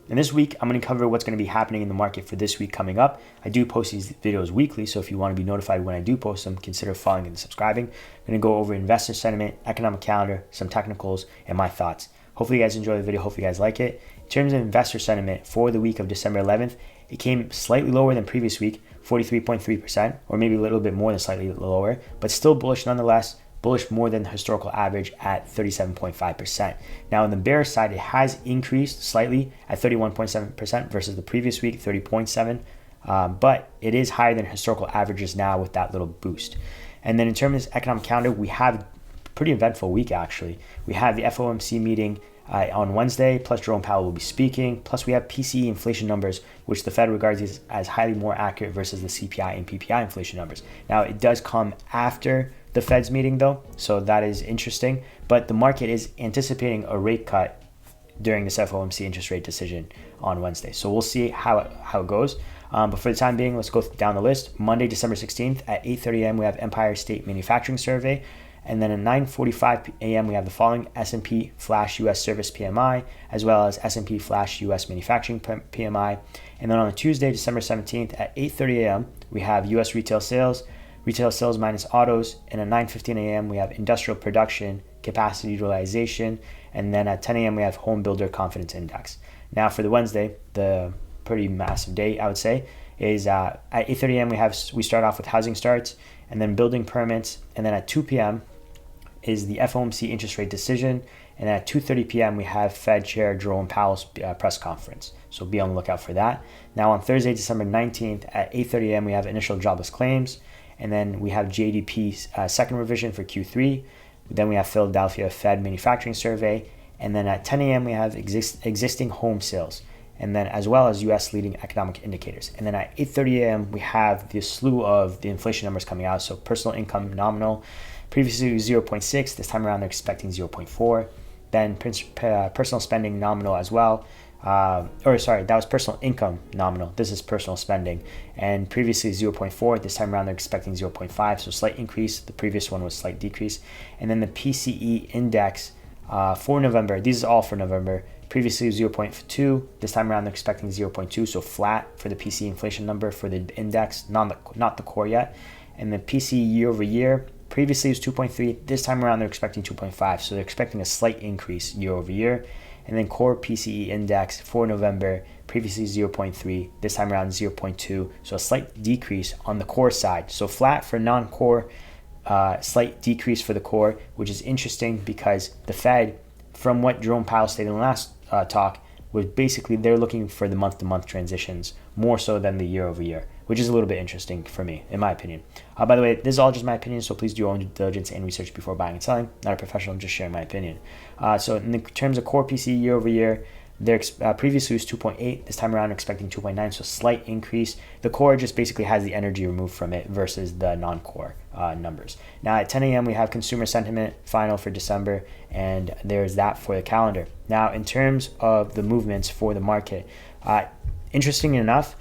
And this week, I'm going to cover what's going to be happening in the market for this week coming up. I do post these videos weekly, so if you want to be notified when I do post them, consider following and subscribing. I'm going to go over investor sentiment, economic calendar, some technicals, and my thoughts. Hopefully you guys enjoy the video. Hopefully you guys like it. In terms of investor sentiment for the week of December 11th, it came slightly lower than previous week, 43.3%, or maybe a little bit more than slightly lower, but still bullish nonetheless. Bullish more than the historical average at 37.5%. Now on the bearish side, it has increased slightly at 31.7% versus the previous week, 30.7%, but it is higher than historical averages now with that little boost. And then in terms of economic calendar, we have a pretty eventful week actually. We have the FOMC meeting on Wednesday, plus Jerome Powell will be speaking, plus we have PCE inflation numbers, which the Fed regards as highly more accurate versus the CPI and PPI inflation numbers. Now it does come after the Fed's meeting though, so that is interesting, but the market is anticipating a rate cut during this FOMC interest rate decision on Wednesday. So we'll see how it goes. But for the time being, let's go down the list. Monday, December 16th at 8:30 a.m. we have Empire State Manufacturing Survey. And then at 9:45 a.m. we have the following: S&P Flash US Service PMI, as well as S&P Flash US Manufacturing PMI. And then on Tuesday, December 17th at 8:30 a.m. we have US retail sales minus autos. And at 9:15 a.m. we have industrial production, capacity utilization. And then at 10 a.m. we have home builder confidence index. Now for the Wednesday, the pretty massive day I would say is at 8:30 a.m. we start off with housing starts and then building permits. And then at 2 p.m. is the FOMC interest rate decision, and at 2:30 p.m. we have Fed Chair Jerome Powell's press conference. So be on the lookout for that. Now on Thursday, December 19th at 8:30 a.m. we have initial jobless claims, and then we have JDP's second revision for Q3. Then we have Philadelphia Fed Manufacturing Survey, and then at 10 a.m. we have existing home sales, and then as well as U.S. leading economic indicators. And then at 8:30 a.m. we have the slew of the inflation numbers coming out. So personal income nominal, previously 0.6, this time around they're expecting 0.4. Then personal spending nominal as well. That was personal income nominal. This is personal spending. And previously 0.4, this time around they're expecting 0.5, so slight increase. The previous one was slight decrease. And then the PCE index for November, these are all for November. Previously 0.2, this time around they're expecting 0.2, so flat for the PCE inflation number for the index, not the core yet. And the PCE year over year, previously it was 2.3, this time around they're expecting 2.5, so they're expecting a slight increase year over year. And then core PCE index for November, previously 0.3, this time around 0.2, so a slight decrease on the core side. So flat for non-core, slight decrease for the core, which is interesting because the Fed, from what Jerome Powell stated in the last talk, was basically they're looking for the month-to-month transitions more so than the year-over-year, which is a little bit interesting for me, in my opinion. By the way, this is all just my opinion, so please do your own due diligence and research before buying and selling. Not a professional, just sharing my opinion. So in the terms of core PCE year-over-year, their previously was 2.8, this time around expecting 2.9, so slight increase. The core just basically has the energy removed from it versus the non-core numbers. Now at 10 a.m. we have consumer sentiment final for December, and there's that for the calendar. Now in terms of the movements for the market, interesting enough,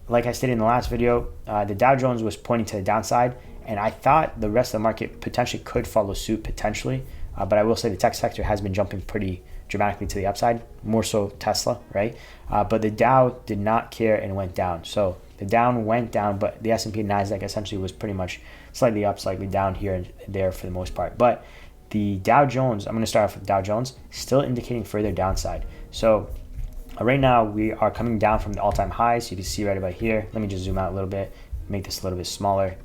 like I stated in the last video, the Dow Jones was pointing to the downside, and I thought the rest of the market potentially could follow suit potentially, but I will say the tech sector has been jumping pretty dramatically to the upside, more so Tesla, right? But the Dow did not care and went down. So the Dow went down, but the S&P and NASDAQ essentially was pretty much slightly up, slightly down here and there for the most part. But the Dow Jones, I'm going to start off with Dow Jones, still indicating further downside. So right now we are coming down from the all-time highs. You can see right about here. Let me just zoom out a little bit, make this a little bit smaller,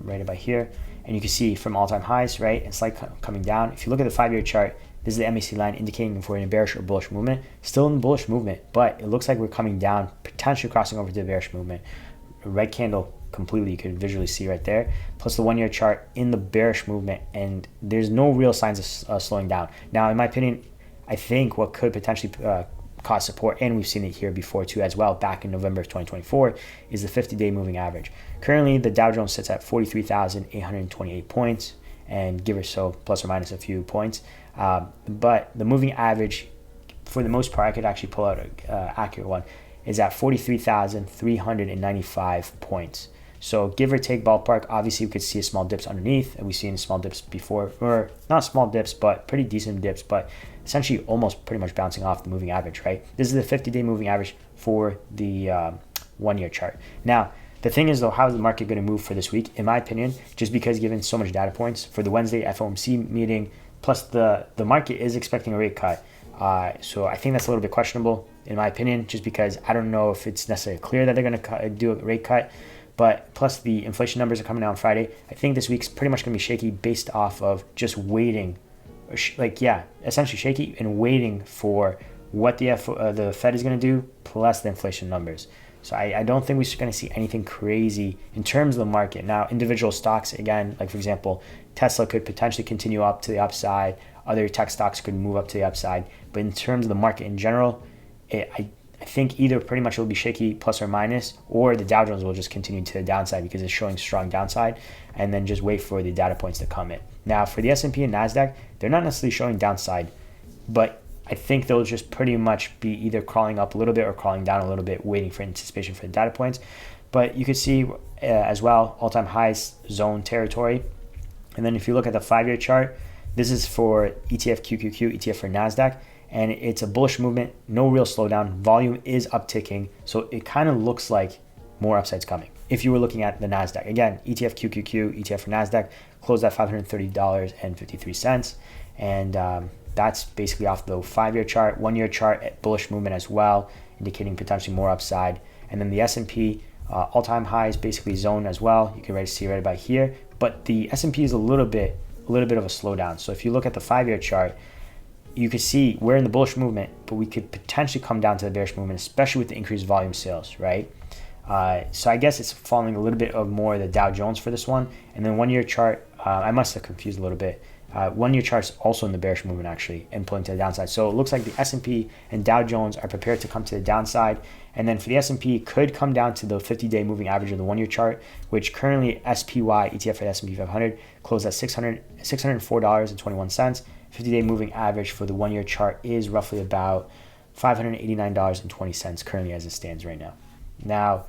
right about here. And you can see from all-time highs, right, and slight coming down. If you look at the 5-year chart, this is the MACD line indicating if we're in a bearish or bullish movement. Still in the bullish movement, but it looks like we're coming down, potentially crossing over to the bearish movement. A red candle completely, you can visually see right there. Plus the 1-year chart in the bearish movement, and there's no real signs of slowing down. Now, in my opinion, I think what could potentially cause support, and we've seen it here before too as well, back in November of 2024, is the 50-day moving average. Currently, the Dow Jones sits at 43,828 points, and give or so, plus or minus a few points. But the moving average, for the most part, I could actually pull out an accurate one, is at 43,395 points. So give or take ballpark, obviously we could see a small dips underneath, and we've seen small dips before, or not small dips, but pretty decent dips. But essentially almost pretty much bouncing off the moving average, right? This is the 50-day moving average for the 1-year chart. Now, the thing is, though, how is the market going to move for this week? In my opinion, just because given so much data points for the Wednesday FOMC meeting, plus the market is expecting a rate cut. So I think that's a little bit questionable, in my opinion, just because I don't know if it's necessarily clear that they're going to do a rate cut. But plus the inflation numbers are coming out on Friday. I think this week's pretty much going to be shaky based off of just waiting, essentially shaky and waiting for what the Fed is going to do plus the inflation numbers. So I don't think we're going to see anything crazy in terms of the market. Now, individual stocks, again, like for example, Tesla could potentially continue up to the upside. Other tech stocks could move up to the upside. But in terms of the market in general, I think either pretty much will be shaky plus or minus, or the Dow Jones will just continue to the downside because it's showing strong downside, and then just wait for the data points to come in. Now, for the S&P and NASDAQ, they're not necessarily showing downside, but I think they'll just pretty much be either crawling up a little bit or crawling down a little bit, waiting for anticipation for the data points. But you can see as well, all-time highs zone territory. And then if you look at the 5-year chart, this is for ETF QQQ, ETF for NASDAQ, and it's a bullish movement, no real slowdown. Volume is upticking, so it kind of looks like more upside's coming. If you were looking at the NASDAQ, again, ETF QQQ, ETF for NASDAQ, closed at $530.53, and that's basically off the 5-year chart. 1-year chart, bullish movement as well, indicating potentially more upside. And then the S&P, all-time highs, basically zone as well. You can see right about here. But the S&P is a little bit of a slowdown. So if you look at the 5-year chart, you can see we're in the bullish movement, but we could potentially come down to the bearish movement, especially with the increased volume sales, right? So I guess it's following a little bit of more the Dow Jones for this one. And then 1-year chart, I must have confused a little bit. 1-year chart's also in the bearish movement actually, and pulling to the downside. So it looks like the S&P and Dow Jones are prepared to come to the downside. And then for the S&P, could come down to the 50-day moving average of the 1-year chart, which currently SPY, ETF for the S&P 500, closed at $604.21. 50-day moving average for the 1-year chart is roughly about $589.20 currently as it stands right now. Now,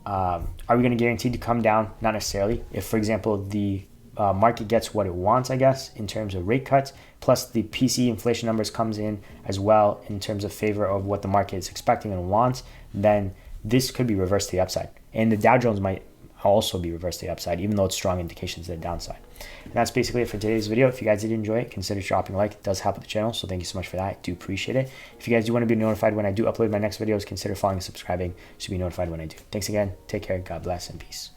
are we going to guarantee to come down? Not necessarily. If, for example, the market gets what it wants, I guess, in terms of rate cuts, plus the PCE inflation numbers comes in as well in terms of favor of what the market is expecting and wants, then this could be reversed to the upside. And the Dow Jones might also be reversed to the upside, even though it's strong indications to the downside. And that's basically it for today's video. If you guys did enjoy it, consider dropping a like. It does help with the channel, so thank you so much for that. I do appreciate it. If you guys do want to be notified when I do upload my next videos, consider following and subscribing to be notified when I do. Thanks again. Take care. God bless and peace.